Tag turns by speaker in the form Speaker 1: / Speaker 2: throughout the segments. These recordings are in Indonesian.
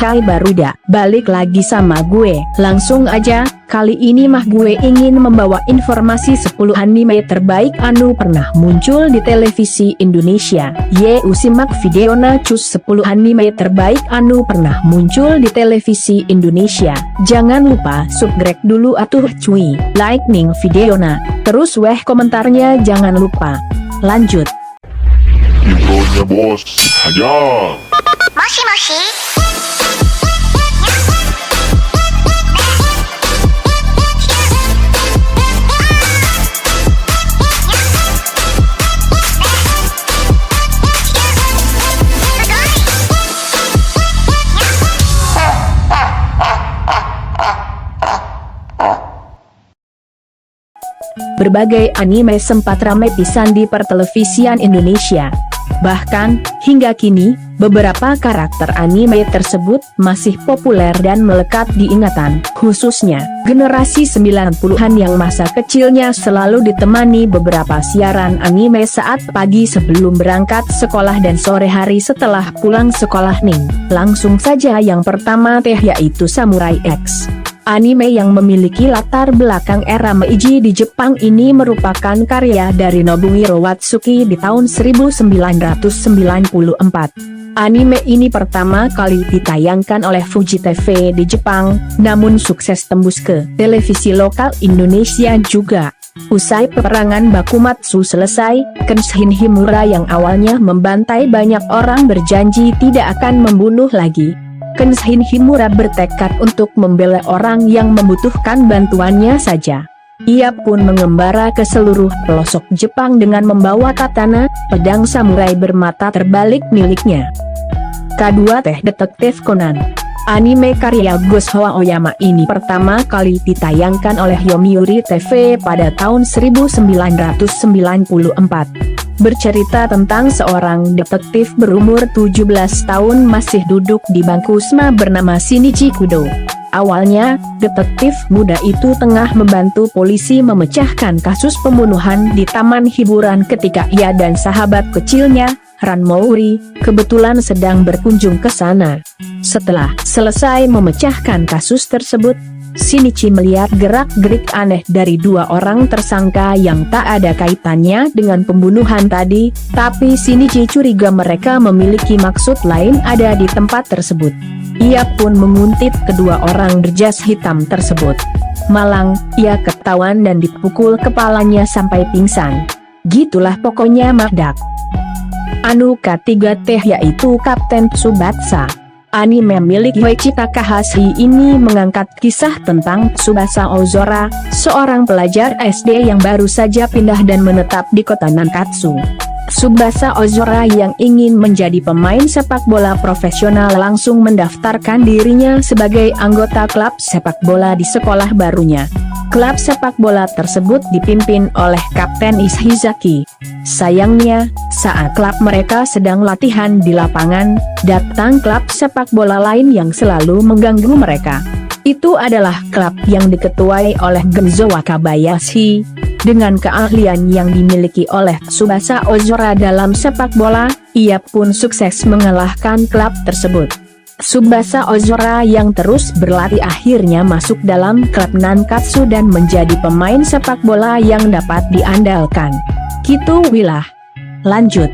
Speaker 1: Hai Baruda, balik lagi sama gue. Langsung aja, kali ini mah gue ingin membawa informasi 10 anime terbaik anu pernah muncul di televisi Indonesia. Simak videona cus 10 anime terbaik anu pernah muncul di televisi Indonesia. Jangan lupa subscribe dulu atuh cuy. Like ning videona. Terus weh komentarnya jangan lupa. Lanjut.
Speaker 2: Intronya bos, hayal.
Speaker 3: Moshi moshi.
Speaker 1: Berbagai anime sempat ramai pisan di pertelevisian Indonesia. Bahkan, hingga kini, beberapa karakter anime tersebut masih populer dan melekat di ingatan, khususnya generasi 90-an yang masa kecilnya selalu ditemani beberapa siaran anime saat pagi sebelum berangkat sekolah dan sore hari setelah pulang sekolah nih. Langsung saja yang pertama yaitu Samurai X. Anime yang memiliki latar belakang era Meiji di Jepang ini merupakan karya dari Nobuhiro Watsuki di tahun 1994. Anime ini pertama kali ditayangkan oleh Fuji TV di Jepang, namun sukses tembus ke televisi lokal Indonesia juga. Usai peperangan Bakumatsu selesai, Kenshin Himura yang awalnya membantai banyak orang berjanji tidak akan membunuh lagi. Kenshin Himura bertekad untuk membela orang yang membutuhkan bantuannya saja. Ia pun mengembara ke seluruh pelosok Jepang dengan membawa katana, pedang samurai bermata terbalik miliknya. Kedua Detektif Conan. Anime karya Gosho Aoyama ini pertama kali ditayangkan oleh Yomiuri TV pada tahun 1994. Bercerita tentang seorang detektif berumur 17 tahun masih duduk di bangku SMA bernama Shinichi Kudo. Awalnya, detektif muda itu tengah membantu polisi memecahkan kasus pembunuhan di taman hiburan ketika ia dan sahabat kecilnya, Ran Mouri, kebetulan sedang berkunjung ke sana. Setelah selesai memecahkan kasus tersebut, Shinichi melihat gerak-gerik aneh dari dua orang tersangka yang tak ada kaitannya dengan pembunuhan tadi, tapi Shinichi curiga mereka memiliki maksud lain ada di tempat tersebut. Ia pun menguntit kedua orang berjas hitam tersebut. Malang, ia ketahuan dan dipukul kepalanya sampai pingsan. Gitulah pokoknya Magdak. Anu ketiga yaitu Kapten Tsubasa. Anime milik Yoichi Takahashi ini mengangkat kisah tentang Tsubasa Ozora, seorang pelajar SD yang baru saja pindah dan menetap di kota Nankatsu. Tsubasa Ozora yang ingin menjadi pemain sepak bola profesional langsung mendaftarkan dirinya sebagai anggota klub sepak bola di sekolah barunya. Klub sepak bola tersebut dipimpin oleh Kapten Ishizaki. Sayangnya, saat klub mereka sedang latihan di lapangan, datang klub sepak bola lain yang selalu mengganggu mereka. Itu adalah klub yang diketuai oleh Genzo Wakabayashi. Dengan keahlian yang dimiliki oleh Tsubasa Ozora dalam sepak bola, ia pun sukses mengalahkan klub tersebut. Tsubasa Ozora yang terus berlatih akhirnya masuk dalam klub Nankatsu dan menjadi pemain sepak bola yang dapat diandalkan. Gitu wilah. Lanjut.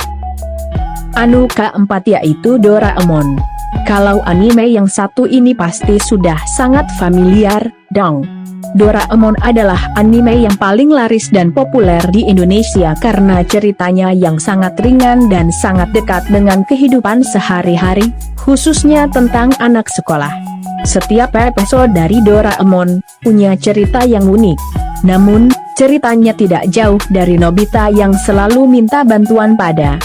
Speaker 1: Anu keempat yaitu Doraemon. Kalau anime yang satu ini pasti sudah sangat familiar, dong. Doraemon adalah anime yang paling laris dan populer di Indonesia karena ceritanya yang sangat ringan dan sangat dekat dengan kehidupan sehari-hari, khususnya tentang anak sekolah. Setiap episode dari Doraemon punya cerita yang unik. Namun, ceritanya tidak jauh dari Nobita yang selalu minta bantuan pada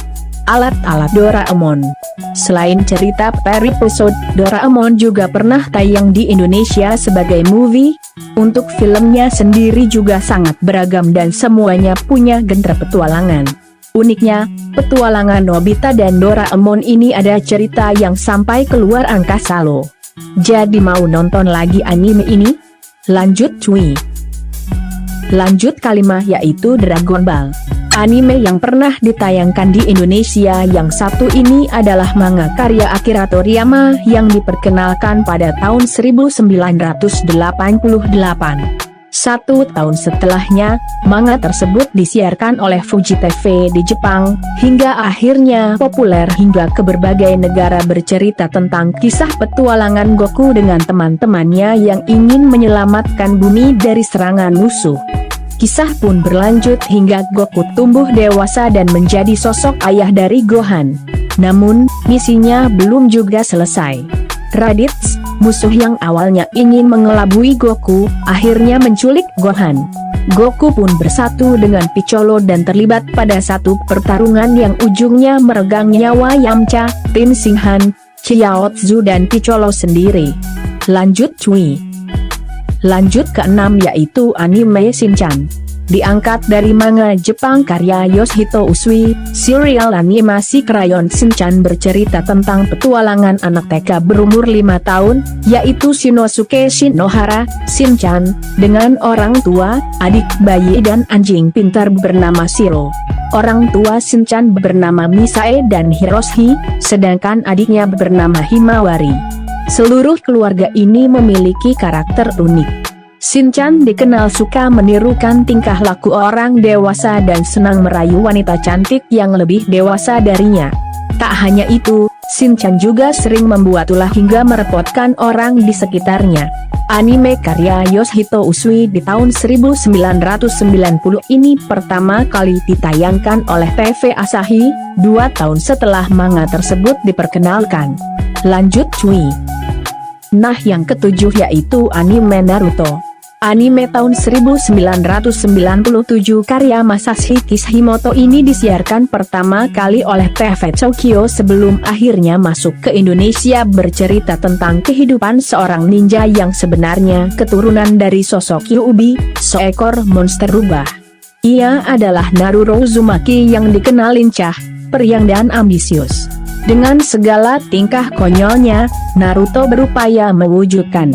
Speaker 1: alat-alat Doraemon. Selain cerita per episode, Doraemon juga pernah tayang di Indonesia sebagai movie. Untuk filmnya sendiri juga sangat beragam dan semuanya punya genre petualangan. Uniknya, petualangan Nobita dan Doraemon ini ada cerita yang sampai keluar angkasa loh. Jadi mau nonton lagi anime ini? Lanjut cuy. Lanjut kalimat yaitu Dragon Ball. Anime yang pernah ditayangkan di Indonesia yang satu ini adalah manga karya Akira Toriyama yang diperkenalkan pada tahun 1988. 1 tahun setelahnya, manga tersebut disiarkan oleh Fuji TV di Jepang, hingga akhirnya populer hingga ke berbagai negara, bercerita tentang kisah petualangan Goku dengan teman-temannya yang ingin menyelamatkan bumi dari serangan musuh. Kisah pun berlanjut hingga Goku tumbuh dewasa dan menjadi sosok ayah dari Gohan. Namun, misinya belum juga selesai. Raditz, musuh yang awalnya ingin mengelabui Goku, akhirnya menculik Gohan. Goku pun bersatu dengan Piccolo dan terlibat pada satu pertarungan yang ujungnya meregang nyawa Yamcha, Tenshinhan, Chiaotzu dan Piccolo sendiri. Lanjut cuy. Lanjut ke-6 yaitu anime Shinchan. Diangkat dari manga Jepang karya Yoshihito Usui, serial animasi Crayon Shinchan bercerita tentang petualangan anak TK berumur 5 tahun, yaitu Shinosuke Shinohara, Shinchan, dengan orang tua, adik bayi dan anjing pintar bernama Shiro. Orang tua Shinchan bernama Misae dan Hiroshi, sedangkan adiknya bernama Himawari. Seluruh keluarga ini memiliki karakter unik. Shinchan dikenal suka menirukan tingkah laku orang dewasa dan senang merayu wanita cantik yang lebih dewasa darinya. Tak hanya itu, Shinchan juga sering membuat ulah hingga merepotkan orang di sekitarnya. Anime karya Yoshihito Usui di tahun 1990 ini pertama kali ditayangkan oleh TV Asahi, 2 tahun setelah manga tersebut diperkenalkan. Lanjut cuy. Nah yang ketujuh yaitu anime Naruto. Anime tahun 1997 karya Masashi Kishimoto ini disiarkan pertama kali oleh TV Tokyo sebelum akhirnya masuk ke Indonesia, bercerita tentang kehidupan seorang ninja yang sebenarnya keturunan dari sosok Kyuubi, seekor monster rubah. Ia adalah Naruto Uzumaki yang dikenal lincah, periang dan ambisius. Dengan segala tingkah konyolnya, Naruto berupaya mewujudkan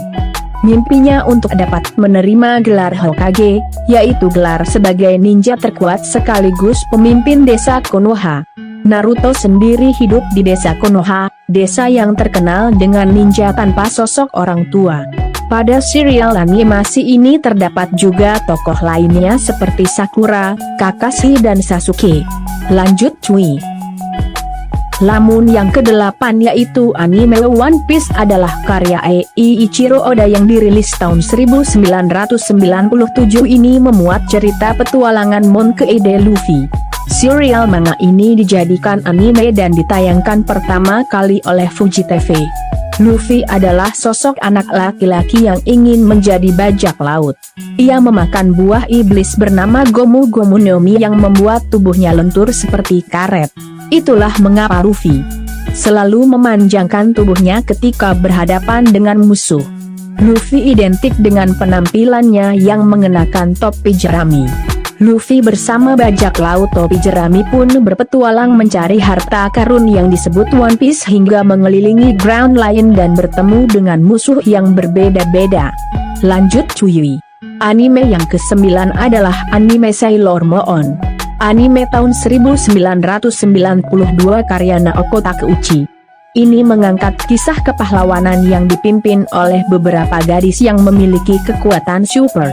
Speaker 1: mimpinya untuk dapat menerima gelar Hokage, yaitu gelar sebagai ninja terkuat sekaligus pemimpin desa Konoha. Naruto sendiri hidup di desa Konoha, desa yang terkenal dengan ninja tanpa sosok orang tua. Pada serial animasi ini terdapat juga tokoh lainnya seperti Sakura, Kakashi dan Sasuke. Lanjut cuy. Lamun yang ke-8 yaitu anime One Piece adalah karya Eiichiro Oda yang dirilis tahun 1997 ini memuat cerita petualangan Monkey D. Luffy. Serial manga ini dijadikan anime dan ditayangkan pertama kali oleh Fuji TV. Luffy adalah sosok anak laki-laki yang ingin menjadi bajak laut. Ia memakan buah iblis bernama Gomu Gomu no Mi yang membuat tubuhnya lentur seperti karet. Itulah mengapa Luffy selalu memanjangkan tubuhnya ketika berhadapan dengan musuh. Luffy identik dengan penampilannya yang mengenakan topi jerami. Luffy bersama bajak laut topi jerami pun berpetualang mencari harta karun yang disebut One Piece hingga mengelilingi Grand Line dan bertemu dengan musuh yang berbeda-beda. Lanjut cuy. Anime yang ke-9 adalah anime Sailor Moon. Anime tahun 1992 karya Naoko Takeuchi. Ini mengangkat kisah kepahlawanan yang dipimpin oleh beberapa gadis yang memiliki kekuatan super.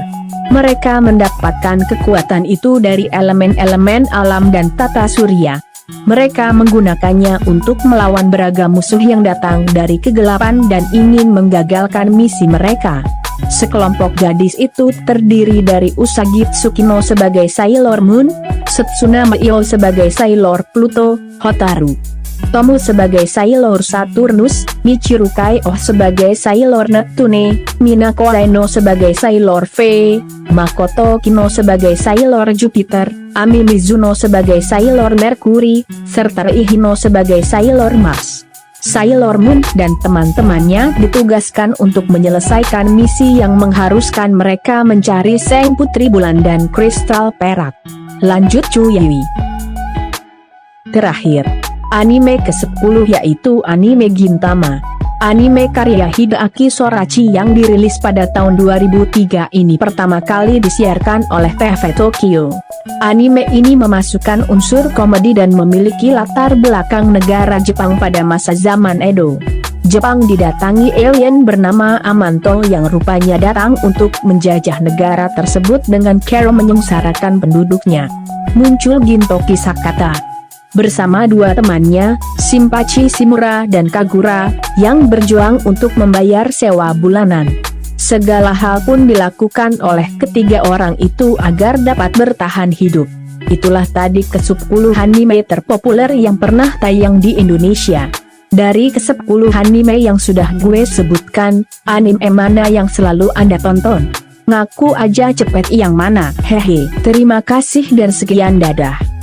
Speaker 1: Mereka mendapatkan kekuatan itu dari elemen-elemen alam dan tata surya. Mereka menggunakannya untuk melawan beragam musuh yang datang dari kegelapan dan ingin menggagalkan misi mereka. Sekelompok gadis itu terdiri dari Usagi Tsukino sebagai Sailor Moon, Setsuna Meio sebagai Sailor Pluto, Hotaru Tomu sebagai Sailor Saturnus, Michiru Kai-oh sebagai Sailor Neptune, Minako Reno sebagai Sailor V, Makoto Kino sebagai Sailor Jupiter, Ami Mizuno sebagai Sailor Mercury, serta Ihino sebagai Sailor Mars. Sailor Moon dan teman-temannya ditugaskan untuk menyelesaikan misi yang mengharuskan mereka mencari Sang Putri Bulan dan Kristal Perak. Lanjut cuy. Terakhir, anime ke-10 yaitu anime Gintama. Anime karya Hideaki Sorachi yang dirilis pada tahun 2003 ini pertama kali disiarkan oleh TV Tokyo. Anime ini memasukkan unsur komedi dan memiliki latar belakang negara Jepang pada masa zaman Edo. Jepang didatangi alien bernama Amanto yang rupanya datang untuk menjajah negara tersebut dengan cara menyengsarakan penduduknya. Muncul Gintoki Sakata bersama dua temannya, Shinpachi Shimura dan Kagura, yang berjuang untuk membayar sewa bulanan. Segala hal pun dilakukan oleh ketiga orang itu agar dapat bertahan hidup. Itulah tadi ke-10 anime terpopuler yang pernah tayang di Indonesia. Dari ke-10 anime yang sudah gue sebutkan, anime mana yang selalu Anda tonton? Ngaku aja cepet yang mana, hehe. Terima kasih dan sekian, dadah.